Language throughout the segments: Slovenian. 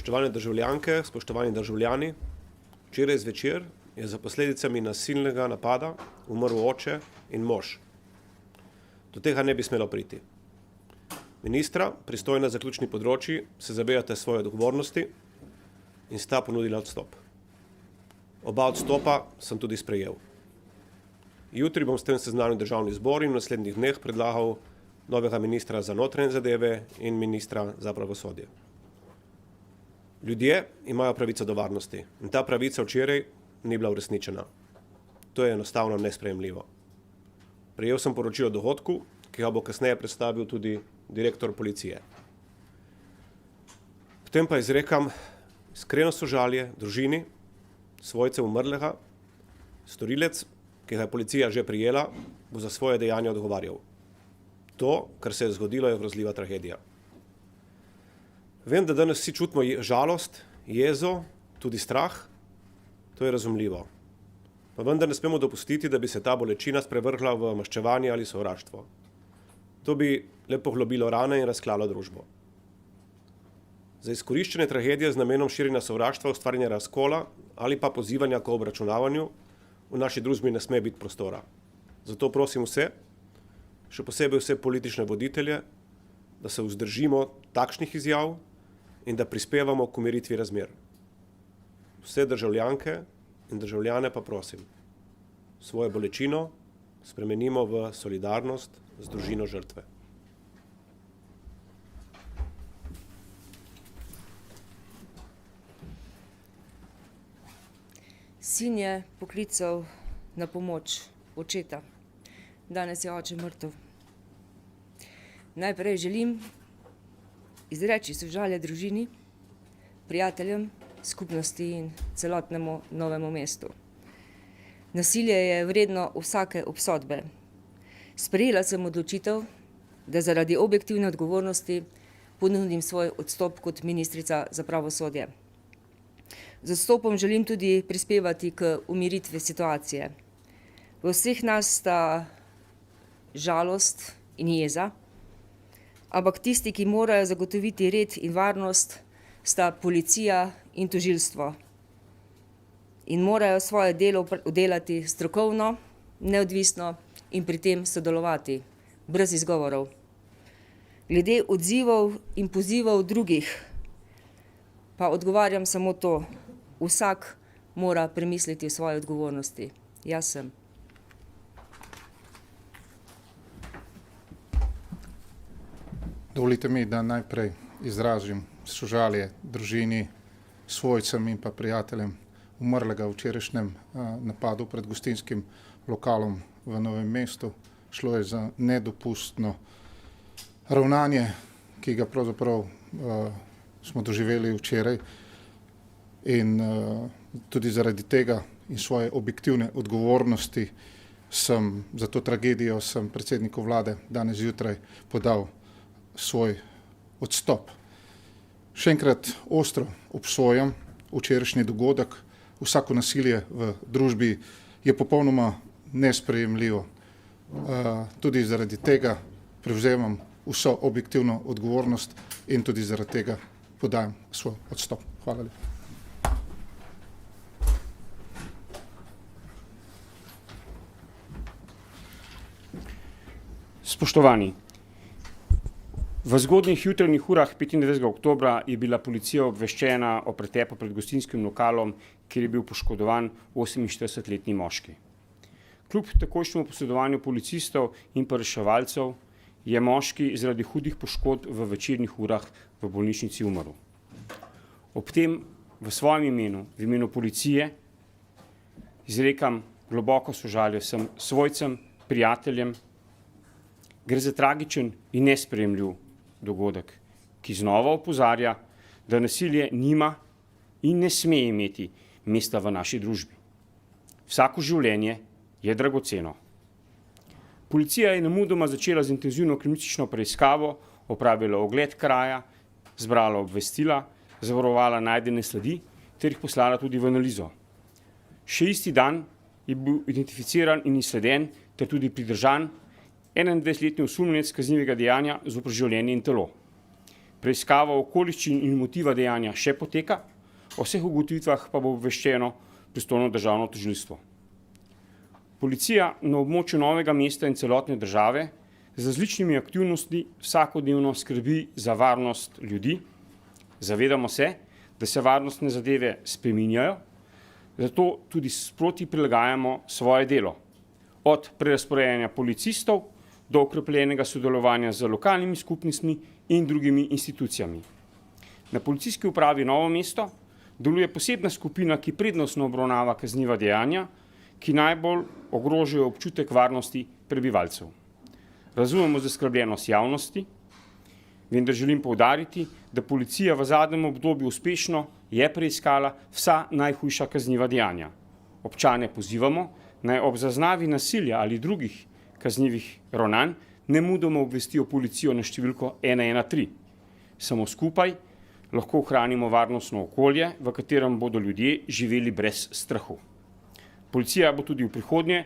Spoštovane državljanke, spoštovani državljani, včeraj zvečer je za posledicami nasilnega napada umrl oče in mož. Do tega ne bi smelo priti. Ministra, pristojna za ključni področji, se zavedate svoje odgovornosti in sta ponudila odstop. Oba odstopa sem tudi sprejel. Jutri bom s tem seznanil državni zbor in v naslednjih dneh predlagal novega ministra za notranje zadeve in ministra za pravosodje. Ljudje imajo pravico do varnosti in ta pravica včeraj ni bila uresničena. To je enostavno nesprejemljivo. Prejel sem poročilo o dogodku, ki ga bo kasneje predstavil tudi direktor policije. Potem pa izrekam iskreno sožalje družini, svojcev umrlega. Storilec, ki ga je policija že prijela, bo za svoje dejanje odgovarjal. To, kar se je zgodilo, je grozljiva tragedija. Vem, da danes vsi čutimo žalost, jezo, tudi strah. To je razumljivo. Pa vendar ne smemo dopustiti, da bi se ta bolečina sprevrgla v maščevanje ali sovraštvo. To bi le poglobilo rane in razklalo družbo. Za izkoriščanje tragedije z namenom širjenja sovraštva, ustvarjanja razkola ali pa pozivanja k obračunavanju v naši družbi ne sme biti prostora. Zato prosim vse, še posebej vse politične voditelje, da se vzdržimo takšnih izjav in da prispevamo k umiritvi razmer. Vse državljanke in državljane pa prosim, svojo bolečino spremenimo v solidarnost z družino žrtve. Sin je poklical na pomoč očeta. Danes je oče mrtev. Najprej želim izreči sožalje družini, prijateljem, skupnosti in celotnemu Novemu mestu. Nasilje je vredno vsake obsodbe. Sprejela sem odločitev, da zaradi objektivne odgovornosti ponudim svoj odstop kot ministrica za pravosodje. Z odstopom želim tudi prispevati k umiritvi situacije. V vseh nas sta žalost in jeza, ampak tisti, ki morajo zagotoviti red in varnost, sta policija in tožilstvo. In morajo svoje delo oddelati strokovno, neodvisno in pri tem sodelovati, brez izgovorov. Glede odzivov in pozivov drugih pa odgovarjam samo to: vsak mora premisliti o svoji odgovornosti. Jaz sem. Dovolite mi, da najprej izrazim sožalje družini, svojcem in pa prijateljem umrlega v včerajšnjem napadu pred gostinskim lokalom v Novem mestu. Šlo je za nedopustno ravnanje, ki ga pravzaprav smo doživeli včeraj, in tudi zaradi tega in svoje objektivne odgovornosti sem za to tragedijo predsedniku vlade danes zjutraj podal svoj odstop. Še enkrat ostro obsojam včerajšnji dogodek. Vsako nasilje v družbi je popolnoma nesprejemljivo. Tudi zaradi tega prevzemam vso objektivno odgovornost in tudi zaradi tega podajam svoj odstop. Hvala lepa. Spoštovani, v zgodnjih jutranjih urah 25. oktobra je bila policija obveščena o pretepu pred gostinskim lokalom, kjer je bil poškodovan 48-letni moški. Kljub takojšnjemu posredovanju policistov in pa reševalcev je moški zaradi hudih poškodb v večernih urah v bolnišnici umrl. Ob tem v svojem imenu, v imenu policije, izrekam globoko sožalje vsem svojcem, prijateljem. Gre za tragičen in nesprejemljiv dogodek, ki znova opozarja, da nasilje nima in ne sme imeti mesta v naši družbi. Vsako življenje je dragoceno. Policija je nemudoma začela z intenzivno kriminalistično preiskavo, opravila ogled kraja, zbrala obvestila, zavarovala najdene sledi ter jih poslala tudi v analizo. Še isti dan je bil identificiran in izsleden ter tudi pridržan 21-letni osumljenec kaznivega dejanja zoper življenje in telo. Preiskava okoliščin in motiva dejanja še poteka, o vseh ugotovitvah pa bo obveščeno pristojno državno tožilstvo. Policija na območju Novega mesta in celotne države z različnimi aktivnostmi vsakodnevno skrbi za varnost ljudi. Zavedamo se, da se varnostne zadeve spreminjajo, zato tudi sproti prilagajamo svoje delo. Od prerazporejanja policistov do okrepljenega sodelovanja z lokalnimi skupnostmi in drugimi institucijami. Na policijski upravi Novo mesto deluje posebna skupina, ki prednostno obravnava kazniva dejanja, ki najbolj ogrožajo občutek varnosti prebivalcev. Razumemo zaskrbljenost javnosti, vendar želim poudariti, da policija v zadnjem obdobju uspešno je preiskala vsa najhujša kazniva dejanja. Občane pozivamo, naj ob zaznavi nasilja ali drugih kaznivih ravnanj nemudoma obvestijo policijo na številko 113. Samo skupaj lahko ohranimo varnostno okolje, v katerem bodo ljudje živeli brez strahu. Policija bo tudi v prihodnje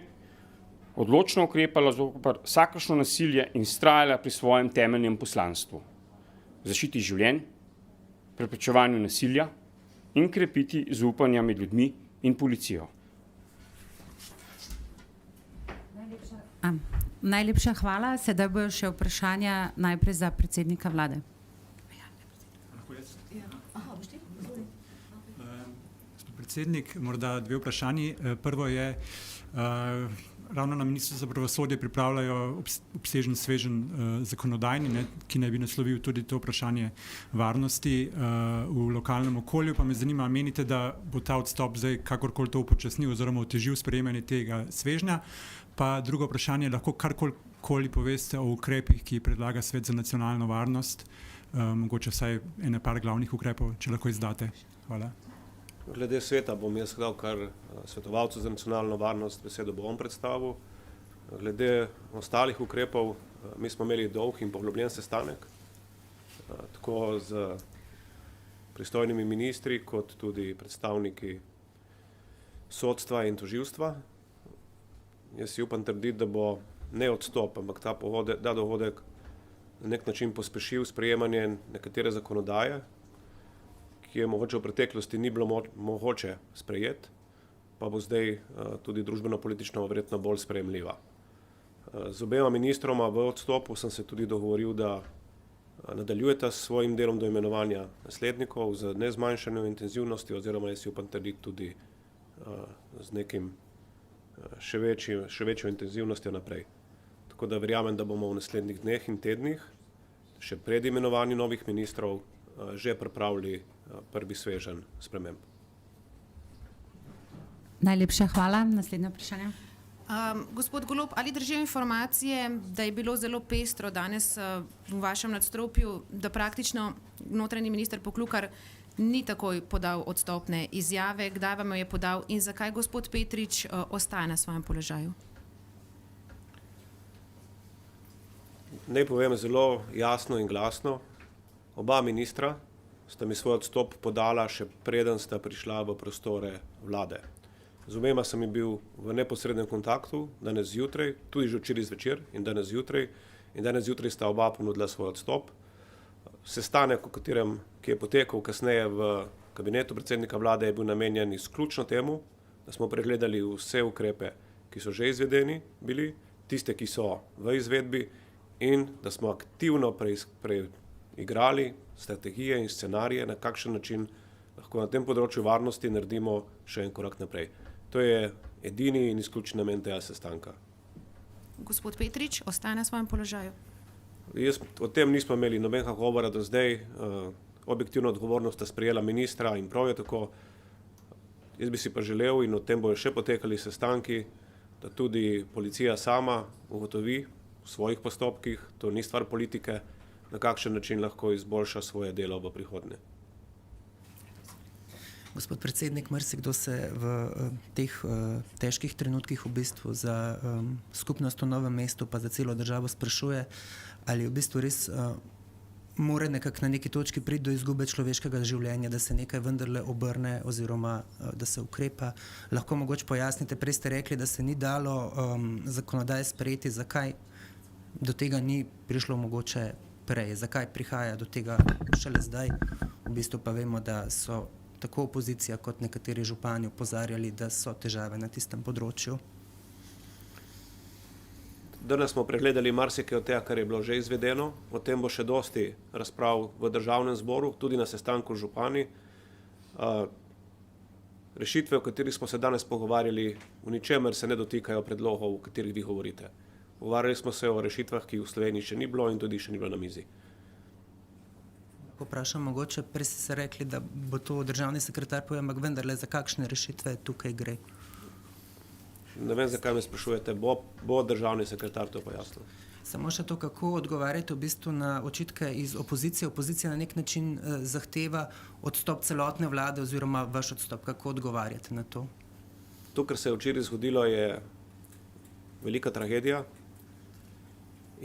odločno ukrepala zoper vsakršno nasilje in vztrajala pri svojem temeljnem poslanstvu. Zaščiti življenj, preprečevanju nasilja in krepiti zaupanja med ljudmi in policijo. Najlepša hvala. Sedaj bojo še vprašanja najprej za predsednika vlade. Predsednik, morda dve vprašanji. Prvo je, ravno na Ministrstvu za pravosodje pripravljajo obsežen sveženj zakonodajni, ki naj bi naslovil tudi to vprašanje varnosti v lokalnem okolju. Pa me zanima, menite, da bo ta odstop zdaj kakorkoli to upočasnil oziroma otežil sprejemanje tega svežnja? Pa drugo vprašanje, lahko karkoli poveste o ukrepih, ki predlaga Svet za nacionalno varnost, mogoče vsaj ene par glavnih ukrepov, če lahko izdate. Hvala. Glede sveta bom jaz dal kar svetovalcu za nacionalno varnost, besedo bo on predstavil. Glede ostalih ukrepov, mi smo imeli dolg in poglobljen sestanek, tako z pristojnimi ministri, kot tudi predstavniki sodstva in tožilstva. Jaz si upam trditi, da bo ne odstop, ampak ta dogodek na nek način pospešil sprejemanje nekatere zakonodaje, ki je mogoče v preteklosti ni bilo mogoče sprejeti, pa bo zdaj tudi družbeno-politično verjetno bolj sprejemljiva. Z obema ministroma v odstopu sem se tudi dogovoril, da nadaljujeta s svojim delom do imenovanja naslednikov z nezmanjšanjem intenzivnosti oziroma jaz si upam trditi tudi z nekim še večjo intenzivnostjo naprej. Tako da verjamem, da bomo v naslednjih dneh in tednih, še pred imenovanjem novih ministrov, že pripravili prvi sveženj sprememb. Najlepša hvala. Naslednje vprašanje. Gospod Golob, ali držijo informacije, da je bilo zelo pestro danes v vašem nadstropju, da praktično notranji minister Poklukar ni takoj podal odstopne izjave, kdaj vam je podal in zakaj gospod Petrič ostaja na svojem položaju? Naj povem zelo jasno in glasno, oba ministra sta mi svoj odstop podala še preden sta prišla v prostore vlade. Z obema sem bil v neposrednem kontaktu danes zjutraj, tudi že včeraj zvečer in danes zjutraj sta oba ponudila svoj odstop. Sestanek, ki je potekal kasneje v kabinetu predsednika vlade, je bil namenjen izključno temu, da smo pregledali vse ukrepe, ki so že izvedeni bili, tiste, ki so v izvedbi in da smo aktivno preigrali strategije in scenarije, na kakšen način lahko na tem področju varnosti naredimo še en korak naprej. To je edini in izključni namen tega sestanka. Gospod Petrič ostaja na svojem položaju? Jaz o tem nismo imeli nobenega govora do zdaj. Objektivno odgovornost sta sprejela ministra in prav je tako. Jaz bi si pa želel in o tem bojo še potekali sestanki, da tudi policija sama ugotovi v svojih postopkih, to ni stvar politike, na kakšen način lahko izboljša svoje delo v prihodnje. Gospod predsednik, marsikdo se v teh težkih trenutkih v bistvu za skupnost v Novem mestu pa za celo državo sprašuje, ali v bistvu res mora nekako na neki točki priti do izgube človeškega življenja, da se nekaj vendarle obrne oziroma da se ukrepa. Lahko mogoče pojasnite, prej ste rekli, da se ni dalo zakonodaje sprejeti, zakaj do tega ni prišlo mogoče prej. Zakaj prihaja do tega šele zdaj? V bistvu pa vemo, da so tako opozicija kot nekateri župani opozarjali, da so težave na tistem področju. Danes smo pregledali marsikaj od tega, kar je bilo že izvedeno. O tem bo še dosti razprav v državnem zboru, tudi na sestanku z župani. Rešitve, o katerih smo se danes pogovarjali, v ničemer se ne dotikajo predlogov, o katerih vi govorite. Pogovarjali smo se o rešitvah, ki v Sloveniji še ni bilo in tudi še ni bilo na mizi. Poprašam mogoče, prej ste se rekli, da bo to državni sekretar povedal, ampak vendarle za kakšne rešitve tukaj gre? Ne vem, zakaj me sprašujete, bo državni sekretar to pojasnil. Samo še to, kako odgovarjate v bistvu na očitke iz opozicije. Opozicija na nek način zahteva odstop celotne vlade oziroma vaš odstop. Kako odgovarjate na to? To, kar se je včeraj zgodilo, je velika tragedija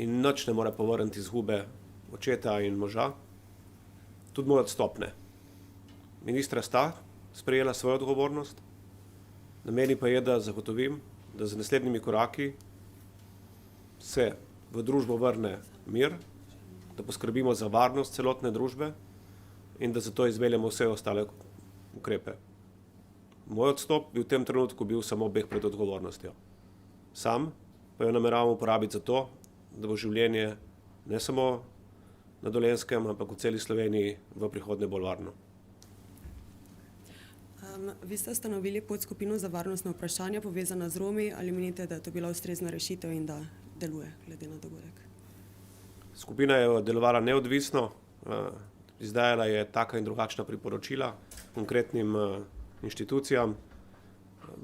in nič ne more povrniti izgube očeta in moža. Tudi moj odstop ne. Ministra sta sprejela svojo odgovornost, na meni pa je, da zagotovim, da z naslednjimi koraki se v družbo vrne mir, da poskrbimo za varnost celotne družbe in da zato izveljamo vse ostale ukrepe. Moj odstop bi v tem trenutku bil samo beg pred odgovornostjo. Sam pa jo nameravam uporabiti za to, da bo življenje ne samo na Dolenjskem, ampak v celi Sloveniji v prihodnje bolj varno. Vi ste ustanovili podskupino za varnostna vprašanja povezana z Romi. Ali menite, da je to bila ustrezna rešitev in da deluje glede na dogodek? Skupina je delovala neodvisno, izdajala je taka in drugačna priporočila konkretnim inštitucijam.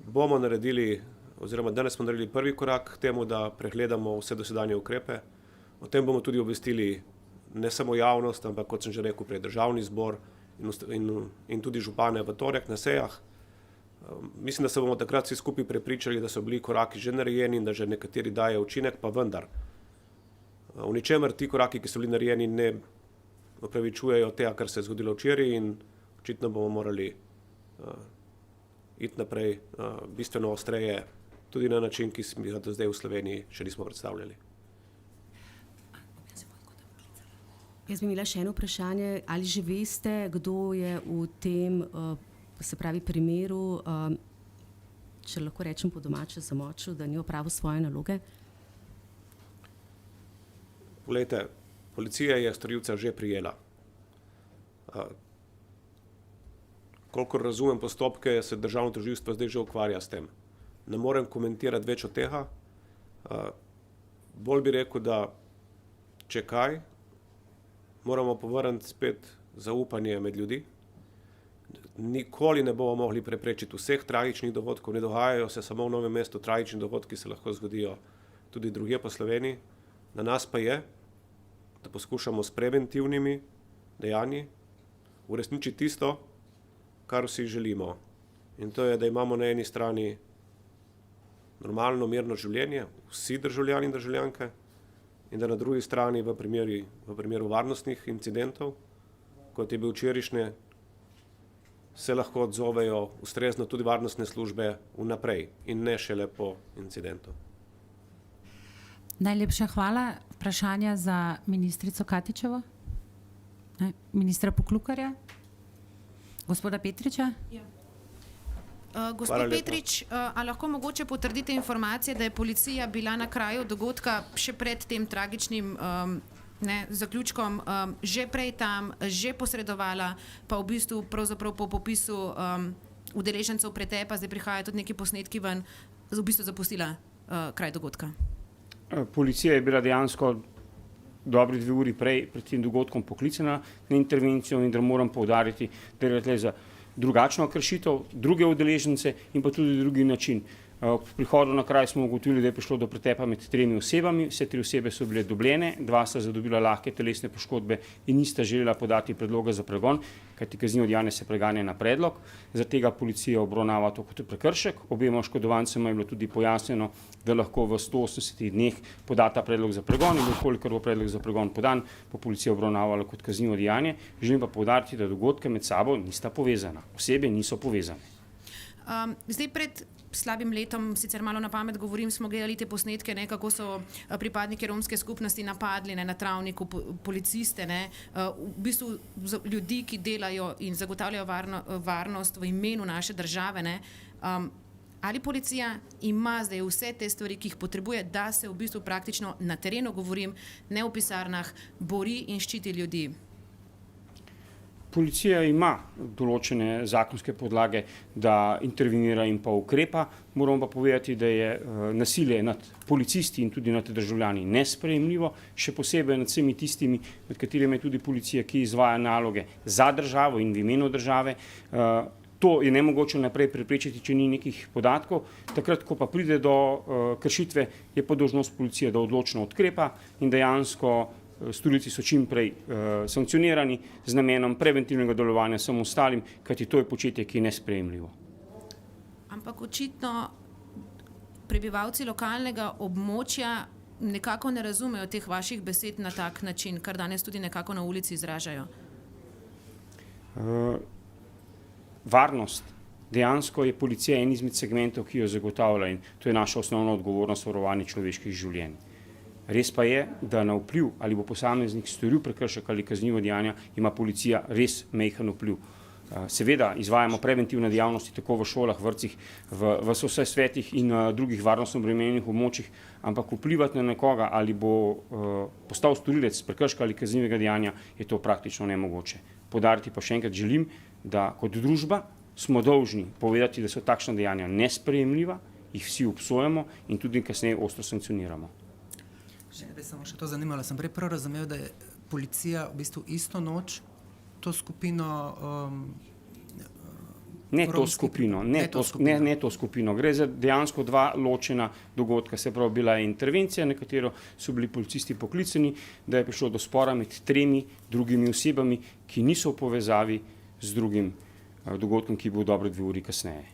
Bomo naredili, oziroma danes smo naredili prvi korak k temu, da pregledamo vse dosedanje ukrepe. O tem bomo tudi obvestili ne samo javnost, ampak kot sem že rekel, pred državni zbor in tudi župane v torek na sejah. Mislim, da se bomo takrat vsi skupaj prepričali, da so bili koraki že narejeni in da že nekateri daje učinek, pa vendar. V ničemer ti koraki, ki so bili narejeni, ne opravičujejo tega, kar se je zgodilo včeraj in očitno bomo morali iti naprej bistveno ostreje, tudi na način, ki smo ga do zdaj v Sloveniji še nismo predstavljali. Jaz bi imela še eno vprašanje. Ali že veste, kdo je v tem, se pravi, primeru, če lahko rečem po domače, zamočil, da ni opravil svoje naloge? Poglejte, policija je storilca že prijela. Kolikor razumem postopke, se državno tožilstvo zdaj že ukvarja s tem. Ne morem komentirati več od tega. Bolj bi rekel, da če kaj, moramo povrniti spet zaupanje med ljudi. Nikoli ne bomo mogli preprečiti vseh tragičnih dogodkov, ne dogajajo se samo v Novem mestu tragični dogodki, se lahko zgodijo tudi drugje po Sloveniji. Na nas pa je, da poskušamo s preventivnimi dejanji uresničiti tisto, kar vsi želimo. In to je, da imamo na eni strani normalno, mirno življenje, vsi državljani in državljanke, in da na drugi strani v primeru varnostnih incidentov, kot je bil včerajšnje, se lahko odzovejo ustrezno tudi varnostne službe vnaprej in ne šele po incidentu. Najlepša hvala. Vprašanja za ministrico Katičevo? Ne? Ministra Poklukarja? Gospoda Petriča? Ja. Gospod Petrič, a lahko mogoče potrdite informacije, da je policija bila na kraju dogodka še pred tem tragičnim zaključkom, že prej tam, že posredovala, pa v bistvu pravzaprav po popisu udeležencev pretepa, zdaj prihajajo tudi neki posnetki ven, v bistvu zapustila kraj dogodka? Policija je bila dejansko dobri 2 uri pred tem dogodkom poklicana na intervencijo in da moram poudariti, da je za drugačno kršitev, druge udeležence in pa tudi drugi način. Ob prihodu na kraj smo ugotovili, da je prišlo do pretepa med 3 osebami, vse 3 osebe so bile dobljene, 2 sta zadobila lahke telesne poškodbe in nista želela podati predloga za pregon, kajti kaznivo dejanje se preganja na predlog. Zaradi tega policija obravnava to kot prekršek. Obema oškodovancema je bilo tudi pojasnjeno, da lahko v 180 dneh podata predlog za pregon in kolikor bo predlog za pregon podan, bo policija obravnavala kot kaznivo dejanje. Želim pa poudariti, da dogodke med sabo nista povezana. Osebe niso povezane. Zdaj pred slabim letom, sicer malo na pamet govorim, smo gledali te posnetke, ne, kako so pripadniki romske skupnosti napadli na Travniku policiste, ne, v bistvu ljudi, ki delajo in zagotavljajo varnost v imenu naše države. Ne. Ali policija ima zdaj vse te stvari, ki jih potrebuje, da se v bistvu praktično na terenu, govorim, ne v pisarnah, bori in ščiti ljudi? Policija ima določene zakonske podlage, da intervenira in pa ukrepa. Moramo pa povedati, da je nasilje nad policisti in tudi nad državljani nesprejemljivo, še posebej nad vsemi tistimi, med katerimi je tudi policija, ki izvaja naloge za državo in v imenu države. To je nemogoče naprej preprečiti, če ni nekih podatkov. Takrat, ko pa pride do kršitve, je pa dolžnost policije, da odločno ukrepa in dejansko storilci so čim prej sankcionirani z namenom preventivnega delovanja vsem ostalim, kajti to je početje, ki je nesprejemljivo. Ampak očitno prebivalci lokalnega območja nekako ne razumejo teh vaših besed na tak način, kar danes tudi nekako na ulici izražajo. Varnost. Dejansko je policija en izmed segmentov, ki jo zagotavlja in to je naša osnovna odgovornost varovanja človeških življenj. Res pa je, da na vpliv, ali bo posameznik storil prekršek ali kaznivo dejanje, ima policija res majhen vpliv. Seveda izvajamo preventivne dejavnosti tako v šolah, vrtcih, v sosvetih in drugih varnostno obremenjenih območjih, ampak vplivati na nekoga, ali bo postal storilec prekrška ali kaznivega dejanja, je to praktično nemogoče. Poudariti pa še enkrat želim, da kot družba smo dolžni povedati, da so takšna dejanja nesprejemljiva, jih vsi obsojamo in tudi kasneje ostro sankcioniramo. Bi samo še to zanimalo. Sem prej prav razumel, da je policija v bistvu isto noč to skupino Ne to skupino. Gre za dejansko dva ločena dogodka. Se pravi, bila je intervencija, na katero so bili policisti poklicani, da je prišlo do spora med 3 drugimi osebami, ki niso v povezavi z drugim dogodkom, ki bo dobro 2 uri kasneje.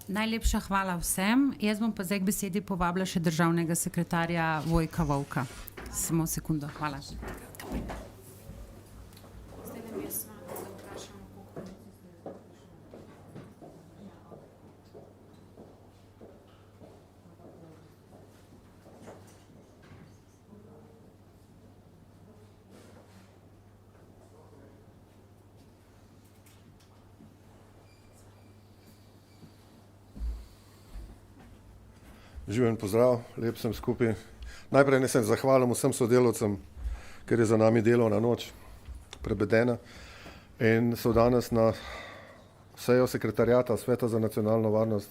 Najlepša hvala vsem. Jaz bom pa zdaj k besedi povabila še državnega sekretarja Vojka Volka. Samo sekundo, hvala. Živen pozdrav, lep sem skupaj. Najprej naj se zahvalim vsem sodelavcem, ker je za nami delovna noč prebedena in so danes na sejo sekretariata Sveta za nacionalno varnost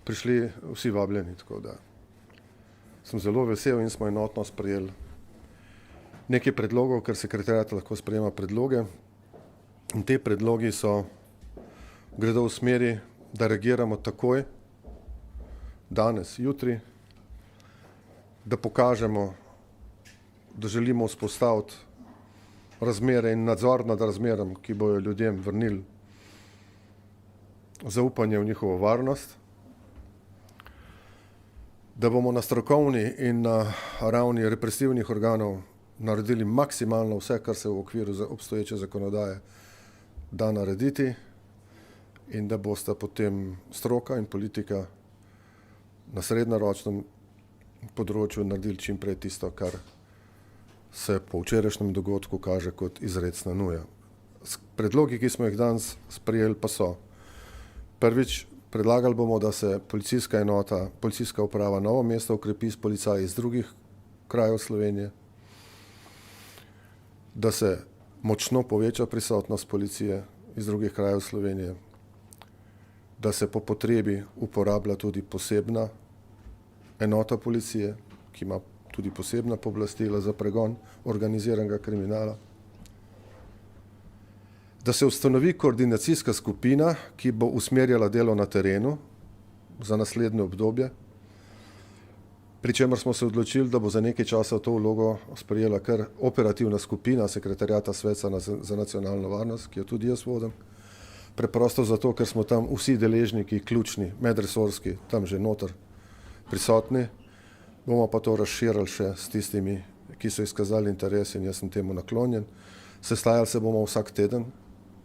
prišli vsi vabljeni, tako da sem zelo vesel in smo enotno sprejeli nekaj predlogov, ker sekretariat lahko sprejema predloge in te predlogi gredo v smeri, da reagiramo takoj, danes, jutri, da pokažemo, da želimo vzpostaviti razmere in nadzor nad razmeram, ki bojo ljudem vrnili zaupanje v njihovo varnost, da bomo na strokovni in na ravni represivnih organov naredili maksimalno vse, kar se v okviru obstoječe zakonodaje da narediti in da bosta potem stroka in politika na srednjeročnem področju naredili čim prej tisto, kar se po včerajšnjem dogodku kaže kot izredna nuja. Predlogi, ki smo jih danes sprejeli, pa so: prvič, predlagali bomo, da se policijska enota, policijska uprava Novo mesto ukrepi s policaji iz drugih krajev Slovenije, da se močno poveča prisotnost policije iz drugih krajev Slovenije, da se po potrebi uporablja tudi posebna enota policije, ki ima tudi posebna pooblastila za pregon organiziranega kriminala, da se ustanovi koordinacijska skupina, ki bo usmerjala delo na terenu za naslednje obdobje, pri čemer smo se odločili, da bo za nekaj časa to vlogo sprejela kar operativna skupina sekretariata Sveta za nacionalno varnost, ki jo tudi jaz vodim. Preprosto zato, ker smo tam vsi deležniki, ključni, medresorski, tam že noter prisotni. Bomo pa to razširili še s tistimi, ki so izkazali interes in jaz sem temu naklonjen. Sestajali se bomo vsak teden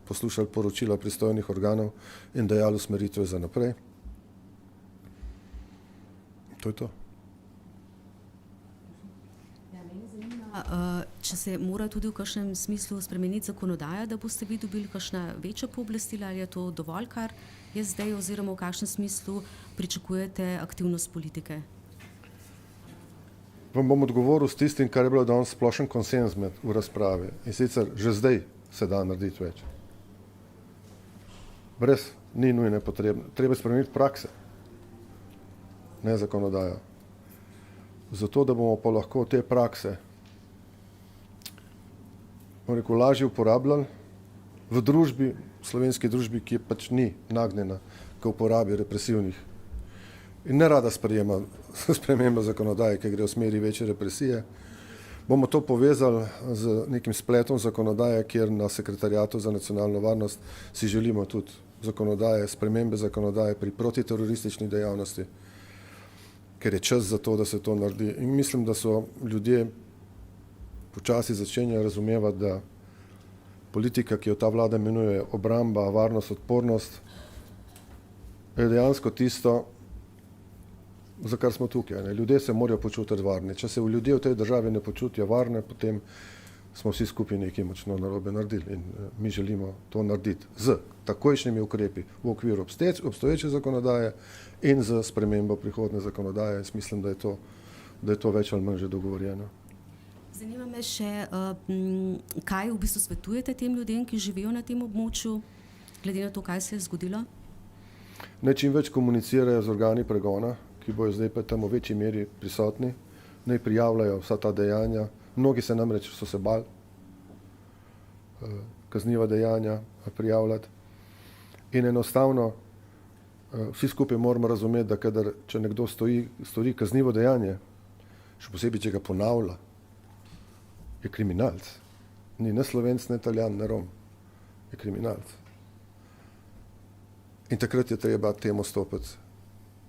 poslušali poročila pristojnih organov in dajali usmeritve za naprej. To je to. Če se mora tudi v kakšnem smislu spremeniti zakonodaja, da boste vi dobili kakšna večja pooblastila, ali je to dovolj, kar je zdaj, oziroma v kakšnem smislu pričakujete aktivnost politike? Vam bom odgovoril s tistim, kar je bilo danes splošen konsenz v razpravi. In sicer že zdaj se da narediti več. Brez ni nujne potrebne. Treba spremeniti prakse, ne zakonodajo. Zato, da bomo pa lahko te prakse lažje uporabljali v družbi, slovenski družbi, ki pač ni nagnjena k uporabi represivnih in ne rada sprejema spremembe zakonodaje, ki gre v smeri večje represije. Bomo to povezali z nekim spletom zakonodaje, kjer na Sekretarijatu za nacionalno varnost si želimo tudi zakonodaje, spremembe zakonodaje pri protiteroristični dejavnosti, ker je čas za to, da se to naredi. In mislim, da so ljudje počasi začenjajo razumevati, da politika, ki jo ta vlada imenuje obramba, varnost, odpornost, je dejansko tisto, za kar smo tukaj. Ne? Ljudje se morajo počutiti varni. Če se ljudje v tej državi ne počutijo varne, potem smo vsi skupaj nekaj močno narobe naredili. In mi želimo to narediti z takojšnjimi ukrepi v okviru obstoječe zakonodaje in z spremembo prihodne zakonodaje. Jaz mislim, da je to več ali manj že dogovorjeno. Zanima me še, kaj v bistvu svetujete tem ljudem, ki živijo na tem območju, glede na to, kaj se je zgodilo? Naj čim več komunicirajo z organi pregona, ki bojo zdaj pa tam v večji meri prisotni, naj prijavljajo vsa ta dejanja. Mnogi se namreč so se bali kazniva dejanja prijavljati. In enostavno vsi skupaj moramo razumeti, da kadar, če nekdo stori kaznivo dejanje, še posebej, če ga ponavlja, je kriminalc. Ni ne Slovenc, ne Italijan, ne Rom. Je kriminalc. In takrat je treba temu stopiti,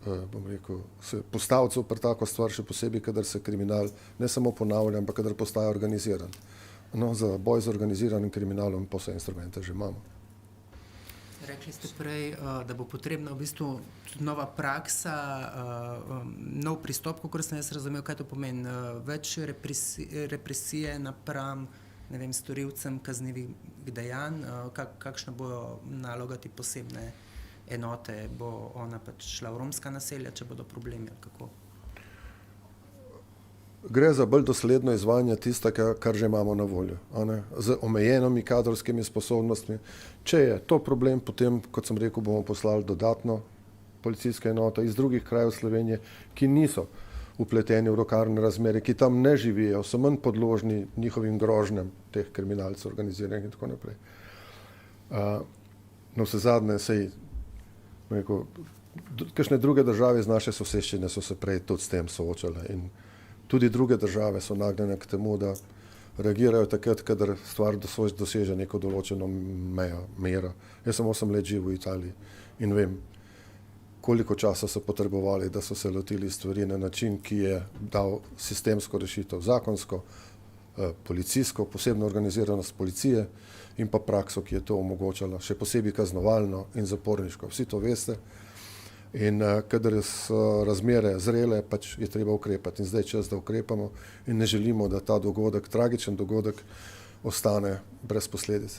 bom rekel, se postaviti zoper tako stvar, še posebej, kadar se kriminal ne samo ponavlja, ampak kadar postaja organiziran. No, za boj z organiziranim kriminalom pa vse instrumente že imamo. Rekli ste prej, da bo potrebna v bistvu tudi nova praksa, nov pristop, kakor sem jaz razumel, kaj to pomeni, več represije napram, ne vem, storilcem kaznivih dejanj, kakšna bojo naloga ti posebne enote, bo ona pač šla v romska naselja, če bodo problemi ali kako? Gre za bolj dosledno izvajanje tistega, kar že imamo na voljo, z omejenimi kadrovskimi sposobnostmi. Če je to problem, potem, kot sem rekel, bomo poslali dodatno policijske enote iz drugih krajev Slovenije, ki niso upleteni v rokarne razmere, ki tam ne živijo, so manj podložni njihovim grožnjam, teh kriminalcev organiziranih in tako naprej. No, vse zadnje, kakšne druge države iz naše soseščine so se prej tudi s tem soočale in tudi druge države so nagnjene k temu, da reagirajo takrat, kadar stvar doseže neko določeno mero. Jaz sem 8 let živel v Italiji in vem, koliko časa so potrebovali, da so se lotili stvari na način, ki je dal sistemsko rešitev, zakonsko, policijsko, posebno organiziranost policije in pa prakso, ki je to omogočala, še posebej kaznovalno in zaporniško. Vsi to veste. In kadar so razmere zrele, pač je treba ukrepati. In zdaj je čas, da ukrepamo in ne želimo, da ta dogodek, tragičen dogodek, ostane brez posledic.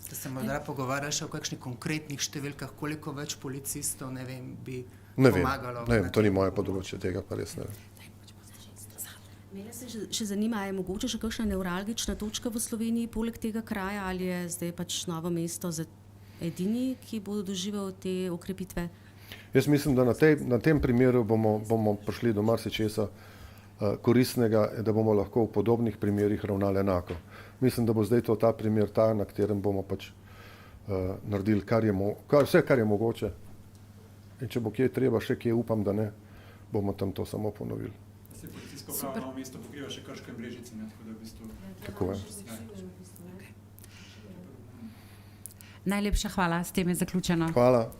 Ste se morda pogovarjali še o kakšnih konkretnih številkah, koliko več policistov, ne vem, bi pomagalo? Ne vem, to ni moje področje, tega pa res ne vem. Mene se še zanima, je mogoče še kakšna nevralgična točka v Sloveniji poleg tega kraja, ali je zdaj pač Novo mesto edini, ki bo doživel te okrepitve? Jaz mislim, da na tem primeru bomo prišli do marsičesa koristnega, da bomo lahko v podobnih primerih ravnali enako. Mislim, da bo zdaj to ta primer na katerem bomo pač naredili vse, kar je mogoče. In če bo kje treba, še kje upam, da ne, bomo tam to samo ponovili. Se policijsko upravo Novo mesto pokriva še Krško in Brežice, tako da v bistvu... Tako je. Najlepša hvala, s tem je zaključeno. Hvala.